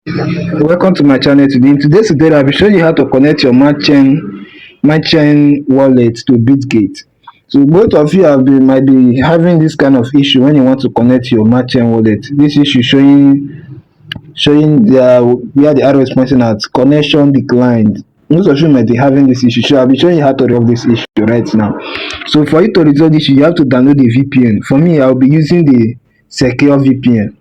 Welcome to my channel today. In today's tutorial, I'll be showing you how to connect your MATCHAIN wallet to Bitget. So both of you might be having this kind of issue when you want to connect your MATCHAIN wallet. This issue showing where the arrow is pointing at connection declined. Most of you might be having this issue, so I'll be showing you how to resolve this issue right now. So for you to resolve this issue, you have to download the VPN. For me, I'll be using the secure VPN,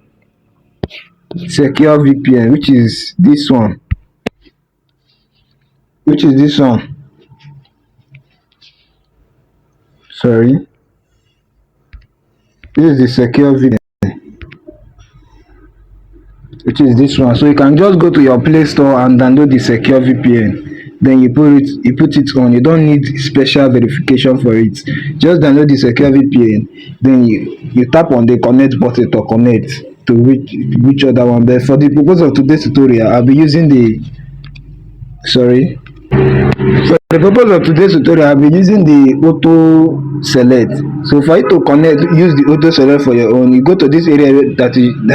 which is this one. Sorry, this is the secure VPN, which is this one. So you can just go to your Play Store and download the secure VPN. Then you put it on. You don't need special verification for it. Just download the secure VPN. Then you tap on the connect button to connect to which other one. But for the purpose of today's tutorial, I'll be using the For the purpose of today's tutorial, I'll be using the auto select. So for you to connect, use the auto select for your own. You go to this area that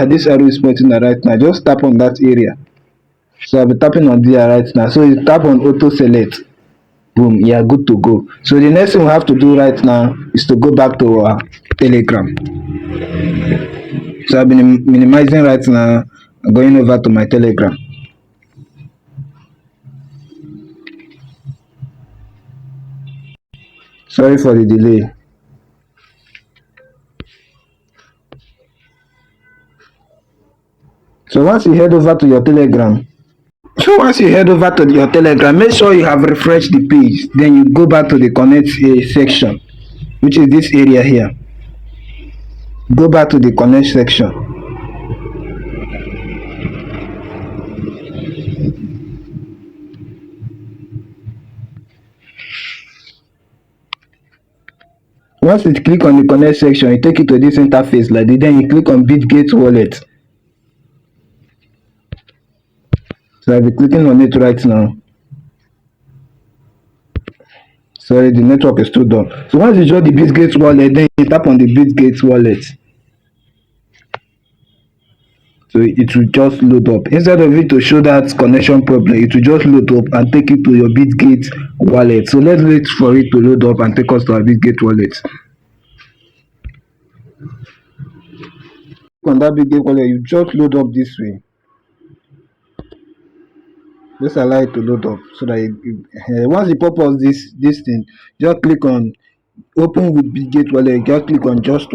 this arrow is pointing at right now. Just tap on that area. So I'll be tapping on there right now. So you tap on auto select. Boom, you are good to go. So the next thing we have to do right now is to go back to our Telegram. So I've been minimizing right now. I'm going over to my Telegram. Sorry for the delay. So once you head over to your Telegram, make sure you have refreshed the page. Then you go back to the connect section, which is this area here. Go back to the connect section. Once you click on the connect section, it take you to this interface like this. Then you click on Bitget Wallet. So I'll be clicking on it right now. Sorry, the network is too dull. So once you join the Bitget Wallet, then you tap on the Bitget Wallet. So it will just load up. Instead of it to show that connection problem, it will just load up and take you to your Bitget wallet. So let's wait for it to load up and take us to our Bitget wallet. On that Bitget wallet, you just load up this way. Just allow it to load up so that once it pop up this thing, just click on open with Bitget wallet. Just click on just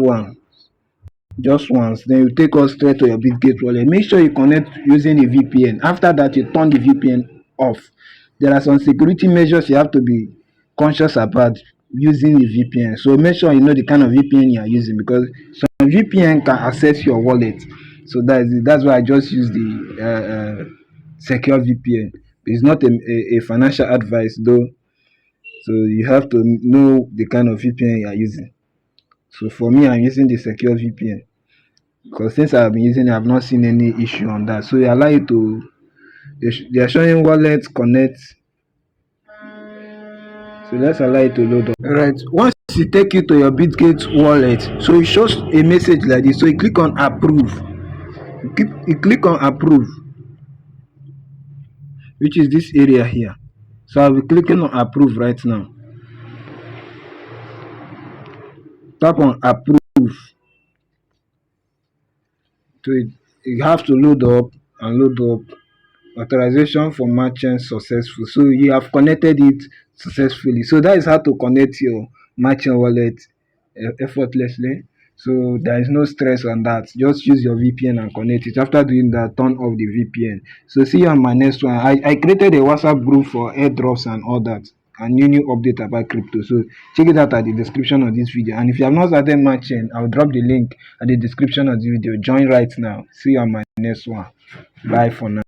once, then you take us straight to your Bitget wallet. Make sure you connect using a VPN. After that, you turn the VPN off. There are some security measures you have to be conscious about using the VPN. So make sure you know the kind of VPN you are using, because some VPN can access your wallet. So that's why I just use the secure VPN. It's not a financial advice though. So you have to know the kind of VPN you are using. So for me, I'm using the secure VPN, because since I've been using it, I've not seen any issue on that. So they allow you to, they are showing wallet connect. So let's allow it to load up. Alright, once it take you to your Bitget wallet, so it shows a message like this. So you click on approve. You click on approve, which is this area here. So I'll be clicking on approve right now. Tap on approve. So you have to load up and load up. Authorization for merchant successful. So you have connected it successfully. So that is how to connect your merchant wallet effortlessly. So there is no stress on that. Just use your VPN and connect it. After doing that, turn off the VPN. So see you on my next one. I created a WhatsApp group for airdrops and all that, and new update about crypto. So check it out at the description of this video. And if you have not started MATCHAIN, I'll drop the link at the description of the video. Join right now. See you on my next one. Bye for now.